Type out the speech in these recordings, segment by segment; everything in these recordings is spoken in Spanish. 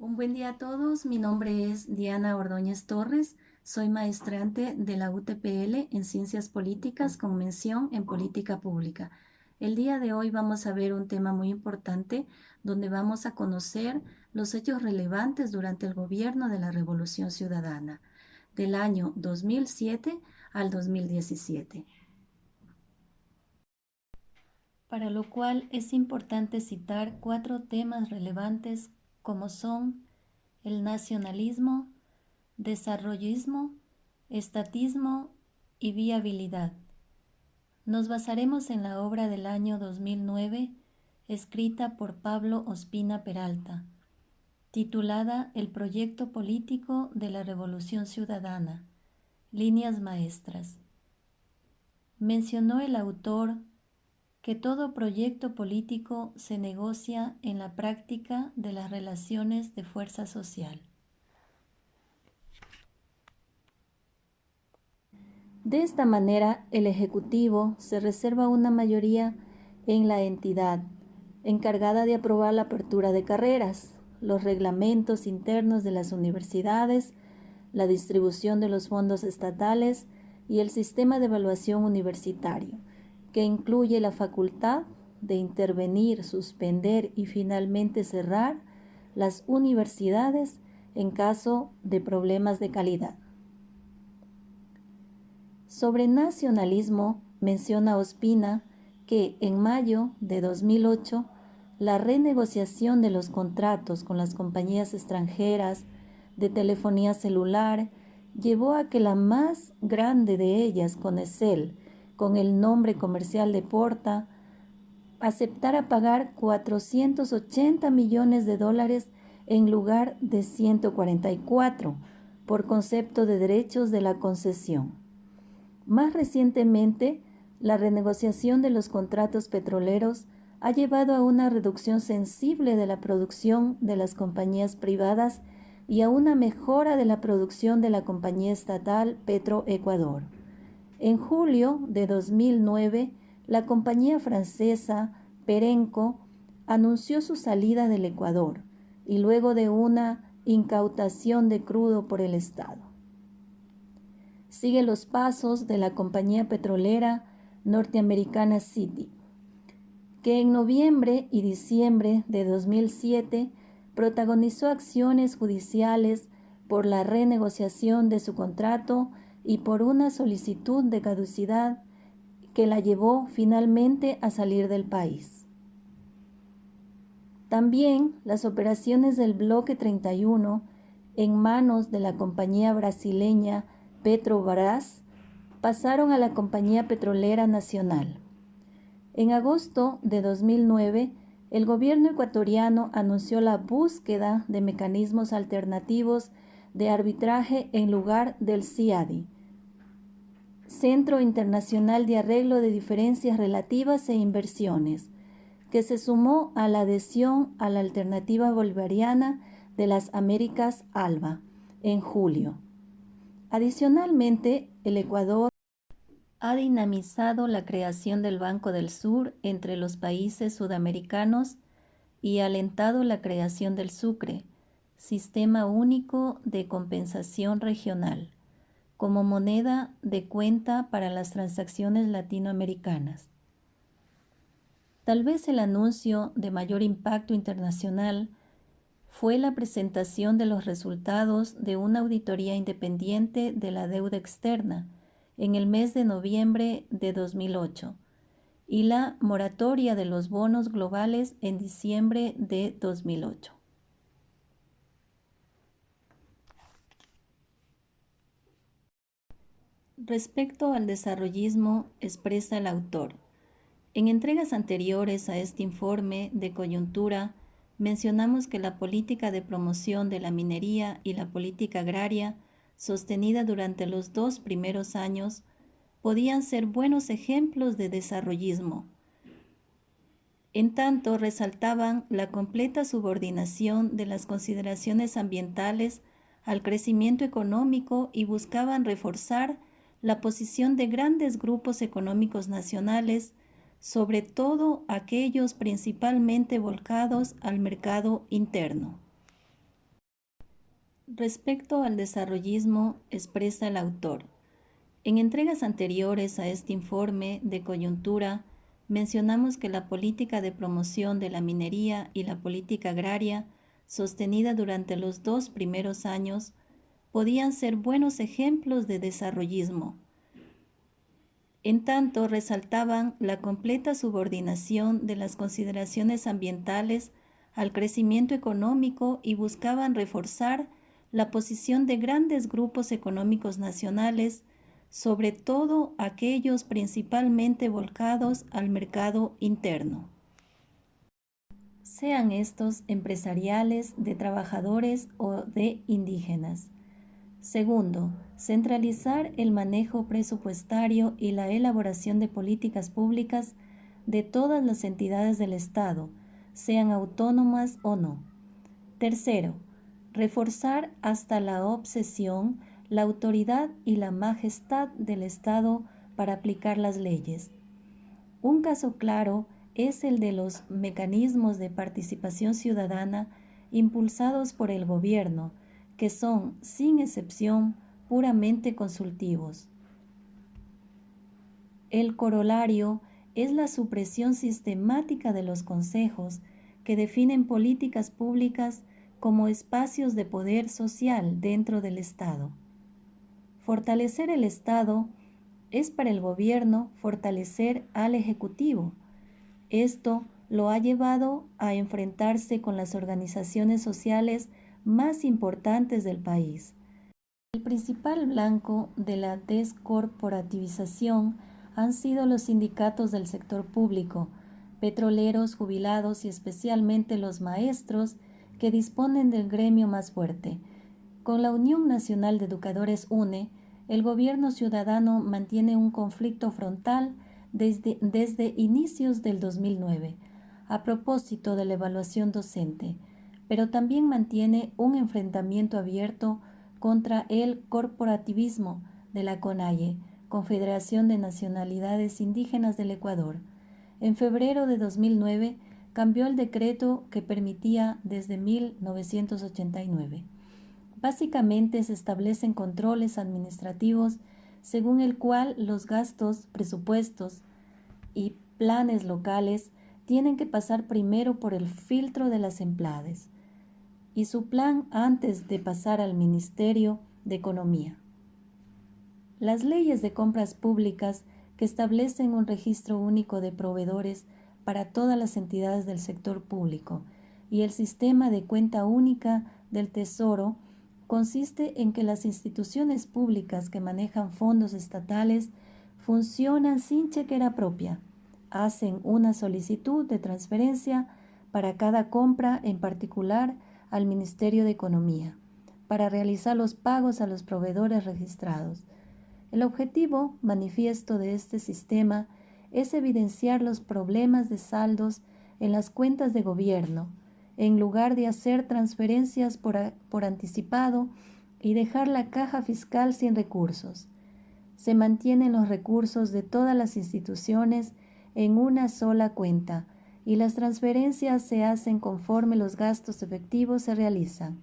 Un buen día a todos, mi nombre es Diana Ordóñez Torres, soy maestrante de la UTPL en Ciencias Políticas con mención en Política Pública. El día de hoy vamos a ver un tema muy importante donde vamos a conocer los hechos relevantes durante el gobierno de la Revolución Ciudadana, del año 2007 al 2017. Para lo cual es importante citar cuatro temas relevantes como son el nacionalismo, desarrollismo, estatismo y viabilidad. Nos basaremos en la obra del año 2009, escrita por Pablo Ospina Peralta, titulada El proyecto político de la Revolución Ciudadana, líneas maestras. Mencionó el autor que todo proyecto político se negocia en la práctica de las relaciones de fuerza social. De esta manera, el Ejecutivo se reserva una mayoría en la entidad, encargada de aprobar la apertura de carreras, los reglamentos internos de las universidades, la distribución de los fondos estatales y el sistema de evaluación universitario, que incluye la facultad de intervenir, suspender y finalmente cerrar las universidades en caso de problemas de calidad. Sobre nacionalismo, menciona Ospina que en mayo de 2008, la renegociación de los contratos con las compañías extranjeras de telefonía celular llevó a que la más grande de ellas, Conecel, con el nombre comercial de Porta, aceptara pagar 480 millones de dólares en lugar de 144 por concepto de derechos de la concesión. Más recientemente, la renegociación de los contratos petroleros ha llevado a una reducción sensible de la producción de las compañías privadas y a una mejora de la producción de la compañía estatal Petroecuador. En julio de 2009, la compañía francesa Perenco anunció su salida del Ecuador y luego de una incautación de crudo por el Estado. Sigue los pasos de la compañía petrolera norteamericana Citi, que en noviembre y diciembre de 2007 protagonizó acciones judiciales por la renegociación de su contrato y por una solicitud de caducidad que la llevó finalmente a salir del país. También las operaciones del Bloque 31 en manos de la compañía brasileña Petrobras pasaron a la Compañía Petrolera Nacional. En agosto de 2009, el gobierno ecuatoriano anunció la búsqueda de mecanismos alternativos de arbitraje en lugar del CIADI, Centro Internacional de Arreglo de Diferencias Relativas e Inversiones, que se sumó a la adhesión a la Alternativa Bolivariana de las Américas, ALBA, en julio. Adicionalmente, el Ecuador ha dinamizado la creación del Banco del Sur entre los países sudamericanos y alentado la creación del Sucre, Sistema Único de Compensación Regional, como moneda de cuenta para las transacciones latinoamericanas. Tal vez el anuncio de mayor impacto internacional fue la presentación de los resultados de una auditoría independiente de la deuda externa en el mes de noviembre de 2008 y la moratoria de los bonos globales en diciembre de 2008. Respecto al desarrollismo, expresa el autor: en entregas anteriores a este informe de coyuntura, mencionamos que la política de promoción de la minería y la política agraria, sostenida durante los 2 primeros años, podían ser buenos ejemplos de desarrollismo. En tanto, resaltaban la completa subordinación de las consideraciones ambientales al crecimiento económico y buscaban reforzar la posición de grandes grupos económicos nacionales, sobre todo aquellos principalmente volcados al mercado interno. Respecto al desarrollismo, expresa el autor. En entregas anteriores a este informe de coyuntura, mencionamos que la política de promoción de la minería y la política agraria, sostenida durante los 2 primeros años, podían ser buenos ejemplos de desarrollismo. En tanto, resaltaban la completa subordinación de las consideraciones ambientales al crecimiento económico y buscaban reforzar la posición de grandes grupos económicos nacionales, sobre todo aquellos principalmente volcados al mercado interno, sean estos empresariales, de trabajadores o de indígenas. Segundo, centralizar el manejo presupuestario y la elaboración de políticas públicas de todas las entidades del Estado, sean autónomas o no. Tercero, reforzar hasta la obsesión la autoridad y la majestad del Estado para aplicar las leyes. Un caso claro es el de los mecanismos de participación ciudadana impulsados por el gobierno, que son, sin excepción, puramente consultivos. El corolario es la supresión sistemática de los consejos que definen políticas públicas como espacios de poder social dentro del Estado. Fortalecer el Estado es para el gobierno fortalecer al Ejecutivo. Esto lo ha llevado a enfrentarse con las organizaciones sociales más importantes del país. El principal blanco de la descorporativización han sido los sindicatos del sector público, petroleros, jubilados y especialmente los maestros, que disponen del gremio más fuerte. Con la Unión Nacional de Educadores UNE, el gobierno ciudadano mantiene un conflicto frontal desde inicios del 2009, a propósito de la evaluación docente, pero también mantiene un enfrentamiento abierto contra el corporativismo de la CONAIE, Confederación de Nacionalidades Indígenas del Ecuador. En febrero de 2009 cambió el decreto que permitía desde 1989. Básicamente se establecen controles administrativos según el cual los gastos, presupuestos y planes locales tienen que pasar primero por el filtro de las EMPLADES y su plan antes de pasar al Ministerio de Economía. Las leyes de compras públicas que establecen un registro único de proveedores para todas las entidades del sector público y el sistema de cuenta única del Tesoro consiste en que las instituciones públicas que manejan fondos estatales funcionan sin chequera propia, hacen una solicitud de transferencia para cada compra en particular al Ministerio de Economía, para realizar los pagos a los proveedores registrados. El objetivo manifiesto de este sistema es evidenciar los problemas de saldos en las cuentas de gobierno, en lugar de hacer transferencias por anticipado y dejar la caja fiscal sin recursos. Se mantienen los recursos de todas las instituciones en una sola cuenta y las transferencias se hacen conforme los gastos efectivos se realizan.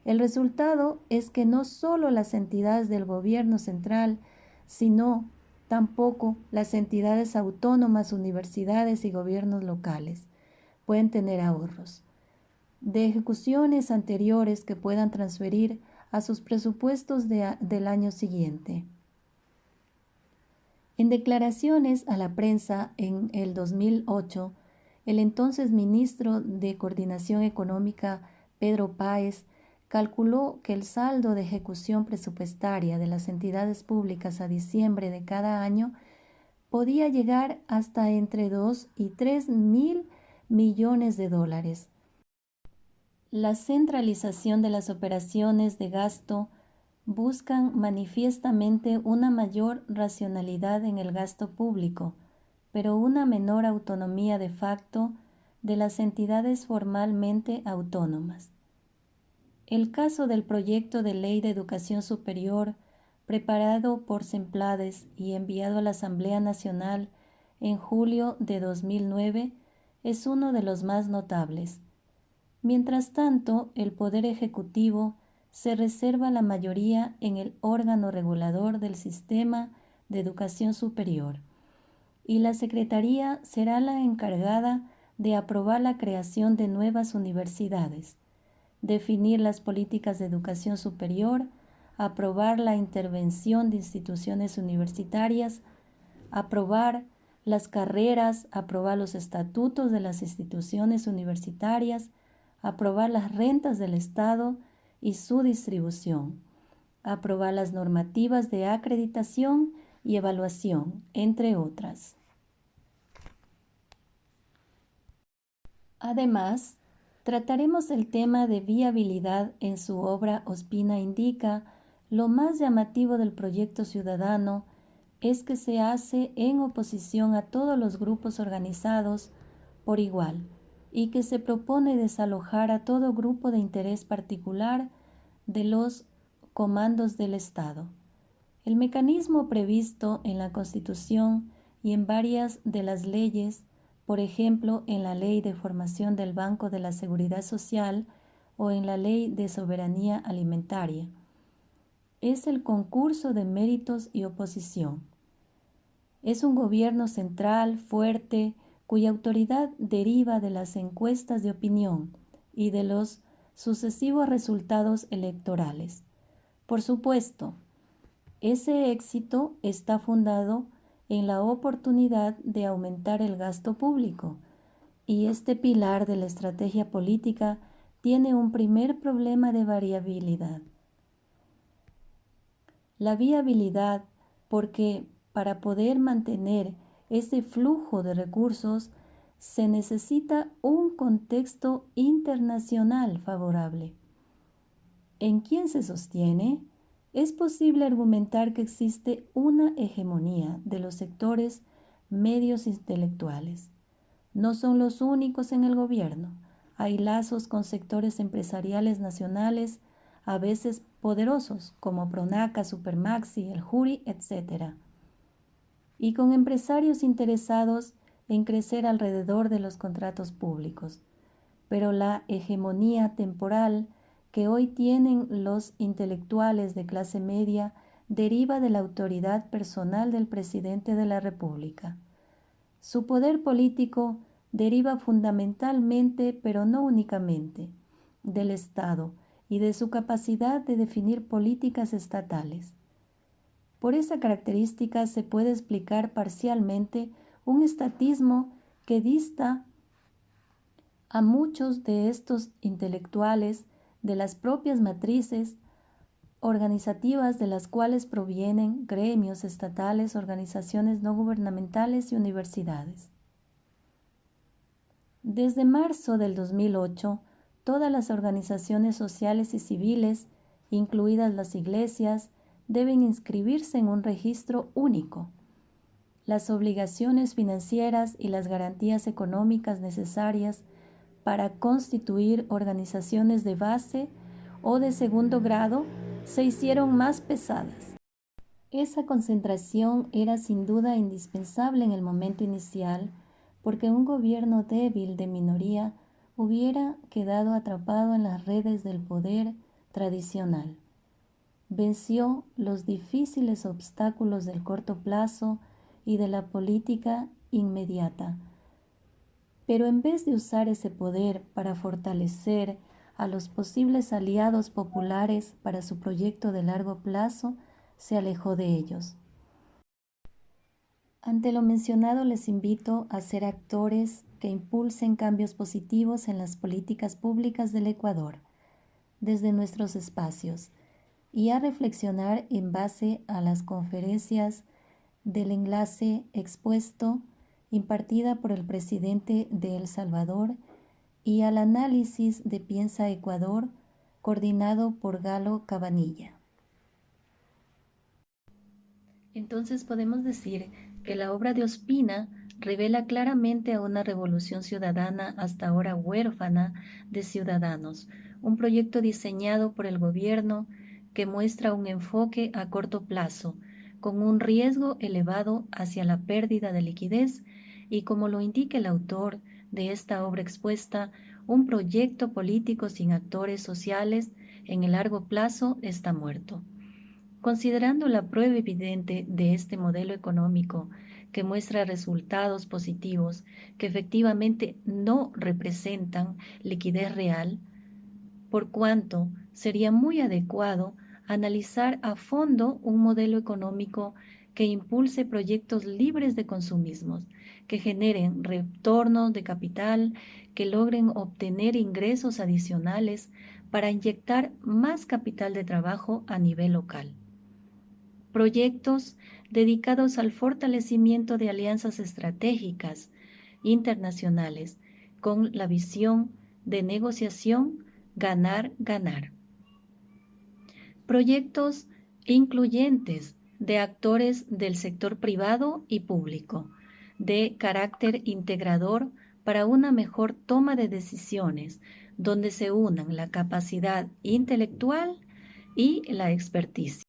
El resultado es que no solo las entidades del gobierno central, sino tampoco las entidades autónomas, universidades y gobiernos locales pueden tener ahorros de ejecuciones anteriores que puedan transferir a sus presupuestos del año siguiente. En declaraciones a la prensa en el 2008, el entonces ministro de Coordinación Económica, Pedro Páez, calculó que el saldo de ejecución presupuestaria de las entidades públicas a diciembre de cada año podía llegar hasta entre 2 y 3 mil millones de dólares. La centralización de las operaciones de gasto buscan manifiestamente una mayor racionalidad en el gasto público, pero una menor autonomía de facto de las entidades formalmente autónomas. El caso del proyecto de ley de educación superior, preparado por Semplades y enviado a la Asamblea Nacional en julio de 2009, es uno de los más notables. Mientras tanto, el Poder Ejecutivo se reserva la mayoría en el órgano regulador del sistema de educación superior, y la Secretaría será la encargada de aprobar la creación de nuevas universidades, definir las políticas de educación superior, aprobar la intervención de instituciones universitarias, aprobar las carreras, aprobar los estatutos de las instituciones universitarias, aprobar las rentas del Estado y su distribución, aprobar las normativas de acreditación y evaluación, entre otras. Además, trataremos el tema de viabilidad en su obra Ospina indica. Lo más llamativo del proyecto ciudadano es que se hace en oposición a todos los grupos organizados por igual y que se propone desalojar a todo grupo de interés particular de los comandos del Estado. El mecanismo previsto en la Constitución y en varias de las leyes, por ejemplo, en la Ley de Formación del Banco de la Seguridad Social o en la Ley de Soberanía Alimentaria, es el concurso de méritos y oposición. Es un gobierno central fuerte cuya autoridad deriva de las encuestas de opinión y de los sucesivos resultados electorales. Por supuesto, ese éxito está fundado en la oportunidad de aumentar el gasto público, y este pilar de la estrategia política tiene un primer problema de variabilidad. La viabilidad, porque para poder mantener ese flujo de recursos se necesita un contexto internacional favorable. ¿En quién se sostiene? Es posible argumentar que existe una hegemonía de los sectores medios intelectuales. No son los únicos en el gobierno. Hay lazos con sectores empresariales nacionales, a veces poderosos, como Pronaca, Supermaxi, el Juri, etc. Y con empresarios interesados en crecer alrededor de los contratos públicos. Pero la hegemonía temporal que hoy tienen los intelectuales de clase media deriva de la autoridad personal del presidente de la República. Su poder político deriva fundamentalmente, pero no únicamente, del Estado y de su capacidad de definir políticas estatales. Por esa característica se puede explicar parcialmente un estatismo que dista a muchos de estos intelectuales de las propias matrices organizativas de las cuales provienen gremios estatales, organizaciones no gubernamentales y universidades. Desde marzo del 2008, todas las organizaciones sociales y civiles, incluidas las iglesias, deben inscribirse en un registro único. Las obligaciones financieras y las garantías económicas necesarias para constituir organizaciones de base o de segundo grado se hicieron más pesadas. Esa concentración era sin duda indispensable en el momento inicial, porque un gobierno débil de minoría hubiera quedado atrapado en las redes del poder tradicional. Venció los difíciles obstáculos del corto plazo y de la política inmediata. Pero en vez de usar ese poder para fortalecer a los posibles aliados populares para su proyecto de largo plazo, se alejó de ellos. Ante lo mencionado, les invito a ser actores que impulsen cambios positivos en las políticas públicas del Ecuador, desde nuestros espacios, y a reflexionar en base a las conferencias del enlace expuesto impartida por el presidente de El Salvador y al análisis de Piensa Ecuador, coordinado por Galo Cabanilla. Entonces podemos decir que la obra de Ospina revela claramente a una revolución ciudadana hasta ahora huérfana de ciudadanos, un proyecto diseñado por el gobierno que muestra un enfoque a corto plazo, con un riesgo elevado hacia la pérdida de liquidez y, como lo indica el autor de esta obra expuesta, un proyecto político sin actores sociales en el largo plazo está muerto. Considerando la prueba evidente de este modelo económico que muestra resultados positivos que efectivamente no representan liquidez real, por cuanto sería muy adecuado analizar a fondo un modelo económico que impulse proyectos libres de consumismos, que generen retornos de capital, que logren obtener ingresos adicionales para inyectar más capital de trabajo a nivel local. Proyectos dedicados al fortalecimiento de alianzas estratégicas internacionales con la visión de negociación ganar-ganar. Proyectos incluyentes de actores del sector privado y público, de carácter integrador para una mejor toma de decisiones, donde se unan la capacidad intelectual y la experticia.